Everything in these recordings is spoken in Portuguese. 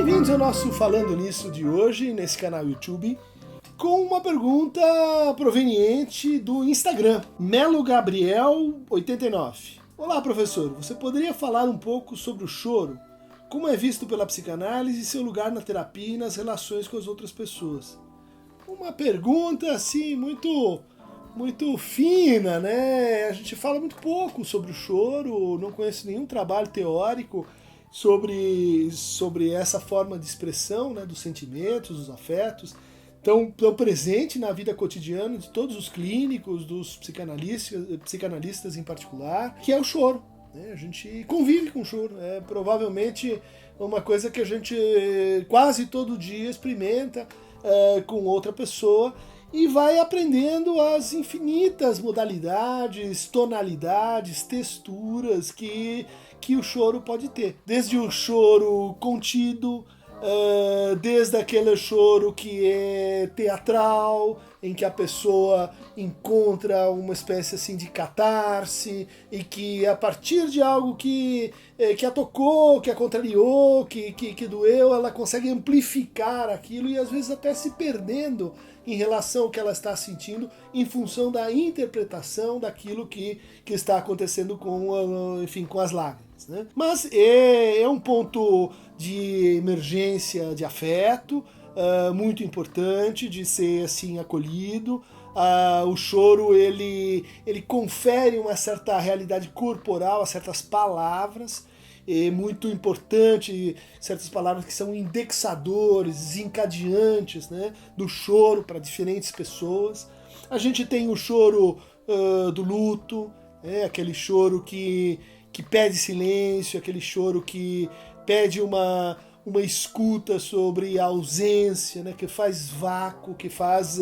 Bem-vindos ao nosso Falando Nisso de hoje, nesse canal YouTube, com uma pergunta proveniente do Instagram, melogabriel89. Olá, professor, você poderia falar um pouco sobre o choro? Como é visto pela psicanálise e seu lugar na terapia e nas relações com as outras pessoas? Uma pergunta, assim, muito fina, né? A gente fala muito pouco sobre o choro, não conheço nenhum trabalho teórico sobre essa forma de expressão, né, dos sentimentos, dos afetos, tão presente na vida cotidiana de todos os clínicos, dos psicanalistas em particular, que é o choro. Né? A gente convive com o choro, é provavelmente uma coisa que a gente quase todo dia experimenta com outra pessoa, e vai aprendendo as infinitas modalidades, tonalidades, texturas que o choro pode ter. Desde o choro contido, desde aquele choro que é teatral, em que a pessoa encontra uma espécie assim de catarse, e que a partir de algo que a tocou, que a contrariou, que doeu, ela consegue amplificar aquilo e às vezes até se perdendo em relação ao que ela está sentindo em função da interpretação daquilo que está acontecendo com as lágrimas. Né? Mas é um ponto de emergência de afeto, muito importante de ser assim acolhido. O choro ele confere uma certa realidade corporal a certas palavras. É muito importante certas palavras que são indexadores, desencadeantes, né, do choro para diferentes pessoas. A gente tem o choro do luto, aquele choro que pede silêncio, aquele choro que pede uma escuta sobre a ausência, né, que faz vácuo, que faz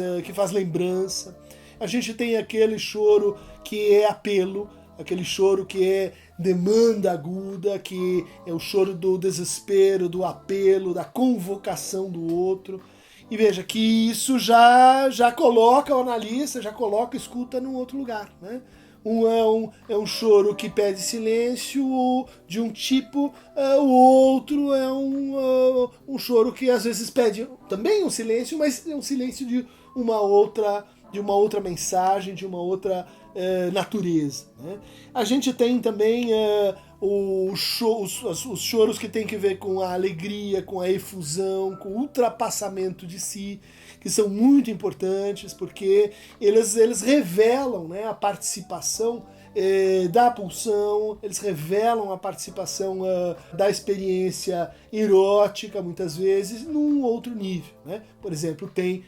lembrança. A gente tem aquele choro que é apelo, aquele choro que é demanda aguda, que é o choro do desespero, do apelo, da convocação do outro. E veja que isso já coloca o analista, já coloca a escuta num outro lugar. Né? É um choro que pede silêncio de um tipo, o outro é um choro que às vezes pede também um silêncio, mas é um silêncio de uma outra mensagem, de uma outra natureza. Né? A gente tem também os choros que tem que ver com a alegria, com a efusão, com o ultrapassamento de si, que são muito importantes porque eles revelam, né, a participação da pulsão, eles revelam a participação da experiência erótica, muitas vezes, num outro nível. Né? Por exemplo, tem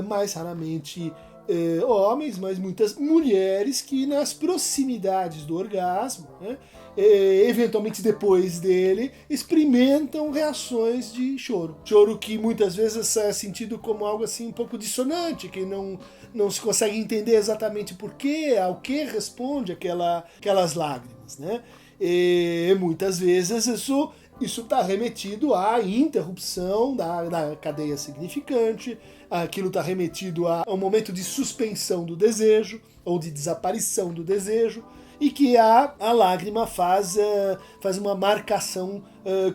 mais raramente homens, mas muitas mulheres que nas proximidades do orgasmo, né, eventualmente depois dele, experimentam reações de choro. Choro que muitas vezes é sentido como algo assim um pouco dissonante, que não se consegue entender exatamente porquê, ao que responde aquelas lágrimas. Né? E muitas vezes isso está remetido à interrupção da cadeia significante, aquilo está remetido a um momento de suspensão do desejo, ou de desaparição do desejo, e que a lágrima faz uma marcação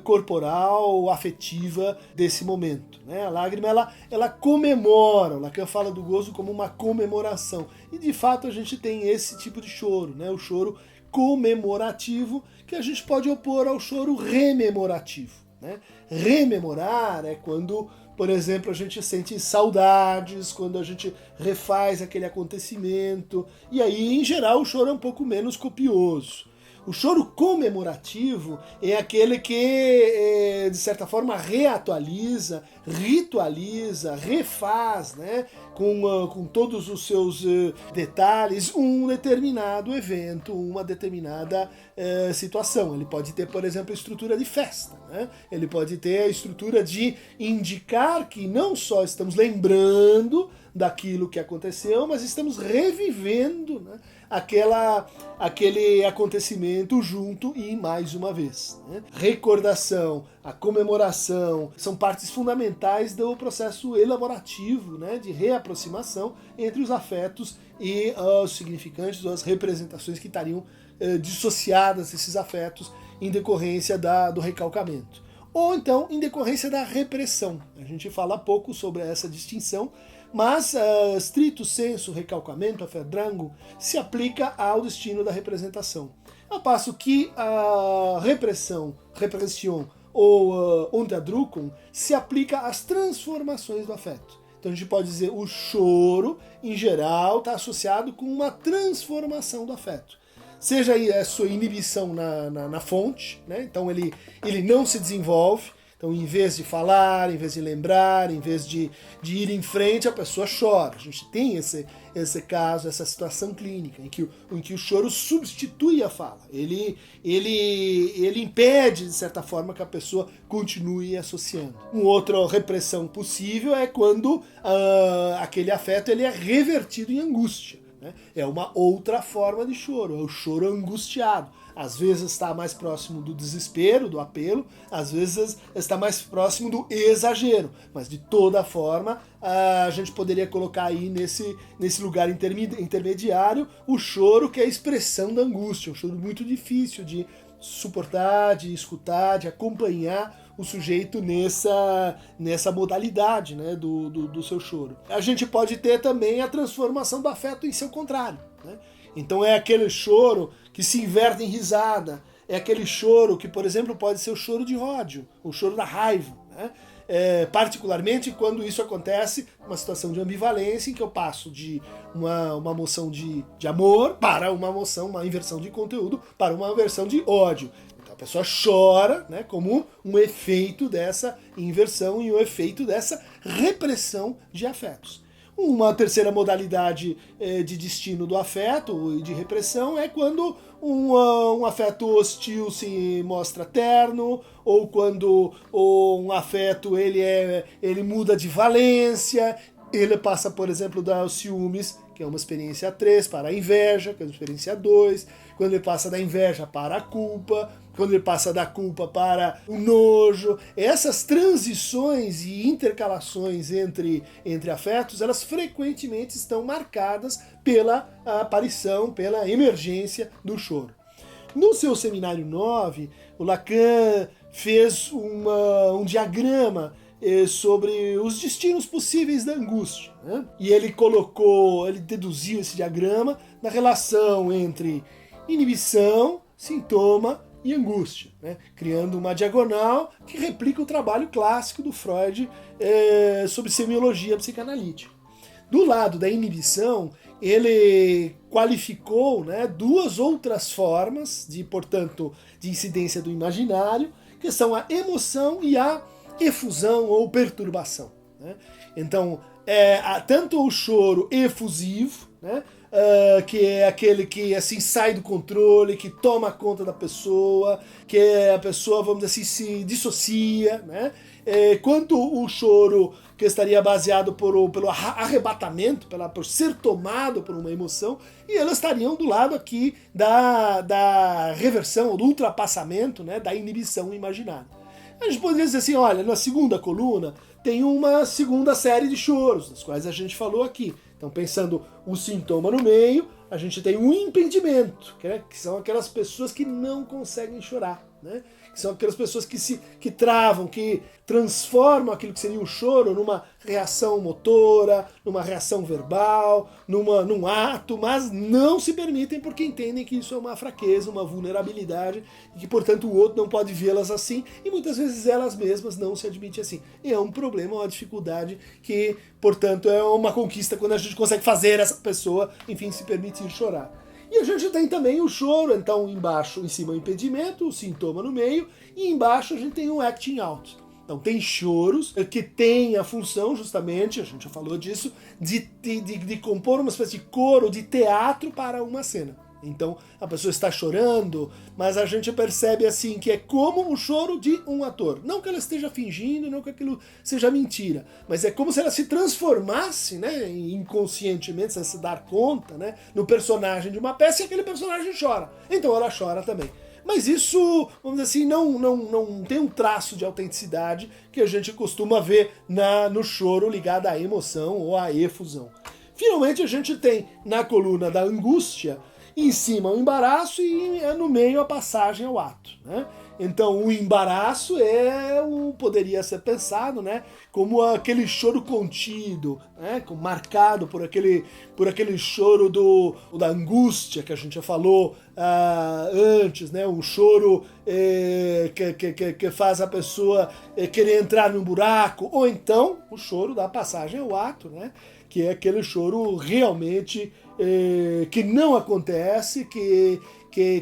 corporal, afetiva desse momento. Né? A lágrima ela comemora, o Lacan fala do gozo como uma comemoração, e de fato a gente tem esse tipo de choro, né? O choro comemorativo, que a gente pode opor ao choro rememorativo. Né? Rememorar é quando, por exemplo, a gente sente saudades, quando a gente refaz aquele acontecimento, e aí, em geral, o choro é um pouco menos copioso. O choro comemorativo é aquele que, de certa forma, reatualiza, ritualiza, refaz, né, com todos os seus detalhes, um determinado evento, uma determinada situação. Ele pode ter, por exemplo, a estrutura de festa. Né? Ele pode ter a estrutura de indicar que não só estamos lembrando daquilo que aconteceu, mas estamos revivendo, né, aquele acontecimento junto e mais uma vez. Né? Recordação, a comemoração são partes fundamentais do processo elaborativo, né, de reaproximação entre os afetos e os significantes, ou as representações que estariam dissociadas desses afetos em decorrência do recalcamento. ou então em decorrência da repressão. A gente fala pouco sobre essa distinção, mas stricto sensu recalcamento, a verdrango, se aplica ao destino da representação. Ao passo que a repressão ou unterdrückung se aplica às transformações do afeto. Então a gente pode dizer o choro, em geral, está associado com uma transformação do afeto. Seja aí a sua inibição na fonte, né? Então ele não se desenvolve. Então, em vez de falar, em vez de lembrar, em vez de ir em frente, a pessoa chora. A gente tem esse caso, essa situação clínica, em que o choro substitui a fala. Ele impede, de certa forma, que a pessoa continue associando. Uma outra repressão possível é quando aquele afeto ele é revertido em angústia. Né? É uma outra forma de choro, é o choro angustiado. Às vezes está mais próximo do desespero, do apelo, às vezes está mais próximo do exagero, mas de toda forma a gente poderia colocar aí nesse lugar intermediário o choro, que é a expressão da angústia, um choro muito difícil de suportar, de escutar, de acompanhar o sujeito nessa modalidade, né, do seu choro. A gente pode ter também a transformação do afeto em seu contrário, né? Então é aquele choro que se inverte em risada, é aquele choro que, por exemplo, pode ser o choro de ódio, o choro da raiva, né? Particularmente quando isso acontece numa situação de ambivalência, em que eu passo de uma emoção de amor para uma inversão de conteúdo, para uma inversão de ódio. Então a pessoa chora, né, como um efeito dessa inversão e um efeito dessa repressão de afetos. Uma terceira modalidade de destino do afeto e de repressão é quando um afeto hostil se mostra terno, ou quando um afeto ele muda de valência, ele passa, por exemplo, dos ciúmes, que é uma experiência 3, para a inveja, que é uma experiência 2, quando ele passa da inveja para a culpa, quando ele passa da culpa para o nojo. Essas transições e intercalações entre afetos, elas frequentemente estão marcadas pela aparição, pela emergência do choro. No seu seminário 9, o Lacan fez um diagrama sobre os destinos possíveis da angústia, né? E ele deduziu esse diagrama na relação entre inibição, sintoma e angústia, né? Criando uma diagonal que replica o trabalho clássico do Freud sobre semiologia psicanalítica. Do lado da inibição, ele qualificou, né, duas outras formas portanto, de incidência do imaginário, que são a emoção e a efusão ou perturbação, né? Então, tanto o choro efusivo, né, que é aquele que assim sai do controle, que toma conta da pessoa, que a pessoa, vamos dizer assim, se dissocia, né? Quanto o choro que estaria baseado pelo arrebatamento, por ser tomado por uma emoção, e elas estariam do lado aqui da reversão, ou do ultrapassamento, né, da inibição imaginária. A gente poderia dizer assim, olha, na segunda coluna tem uma segunda série de choros, das quais a gente falou aqui. Então, pensando o sintoma no meio, a gente tem um impedimento, que são aquelas pessoas que não conseguem chorar, né? Que são aquelas pessoas que travam, que transformam aquilo que seria o choro numa reação motora, numa reação verbal, num ato, mas não se permitem porque entendem que isso é uma fraqueza, uma vulnerabilidade, e que, portanto, o outro não pode vê-las assim, e muitas vezes elas mesmas não se admitem assim. E é um problema, uma dificuldade que, portanto, é uma conquista quando a gente consegue fazer essa pessoa, enfim, se permitir chorar. E a gente tem também o choro, então embaixo, em cima o impedimento, o sintoma no meio, e embaixo a gente tem o acting out. Então tem choros que têm a função, justamente, a gente já falou disso, de compor uma espécie de coro, de teatro para uma cena. Então a pessoa está chorando, mas a gente percebe assim que é como o choro de um ator. Não que ela esteja fingindo, não que aquilo seja mentira, mas é como se ela se transformasse, né, inconscientemente, sem se dar conta, né, no personagem de uma peça, e aquele personagem chora. Então ela chora também. Mas isso, vamos dizer assim, não tem um traço de autenticidade que a gente costuma ver no choro ligado à emoção ou à efusão. Finalmente a gente tem na coluna da angústia em cima o embaraço e no meio a passagem ao ato, né? Então o embaraço poderia ser pensado, né, como aquele choro contido, né, marcado por aquele choro da angústia que a gente já falou antes, né, um choro que faz a pessoa querer entrar num buraco, ou então o choro da passagem ao ato, né, que é aquele choro realmente que não acontece, que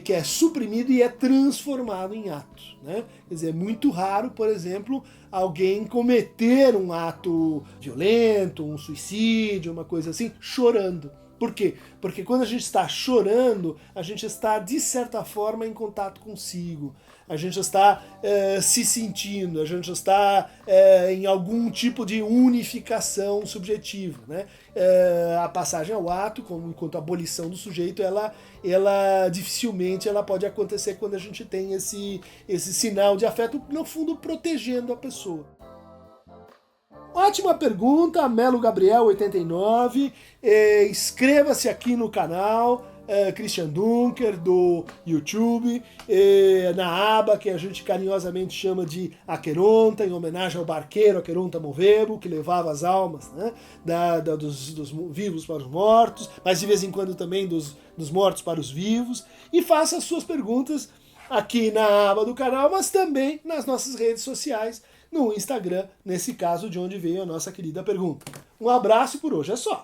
é suprimido e é transformado em ato, né? Quer dizer, é muito raro, por exemplo, alguém cometer um ato violento, um suicídio, uma coisa assim, chorando. Por quê? Porque quando a gente está chorando, a gente está, de certa forma, em contato consigo. A gente está se sentindo, a gente está em algum tipo de unificação subjetiva, né? A passagem ao ato, enquanto a abolição do sujeito, ela dificilmente ela pode acontecer quando a gente tem esse sinal de afeto, no fundo, protegendo a pessoa. Ótima pergunta, Melo Gabriel 89. Inscreva-se aqui no canal Christian Dunker do YouTube, na aba que a gente carinhosamente chama de Aqueronta, em homenagem ao barqueiro Aqueronta Movebo, que levava as almas, né, dos vivos para os mortos, mas de vez em quando também dos mortos para os vivos. E faça as suas perguntas aqui na aba do canal, mas também nas nossas redes sociais, no Instagram, nesse caso de onde veio a nossa querida pergunta. Um abraço e por hoje é só!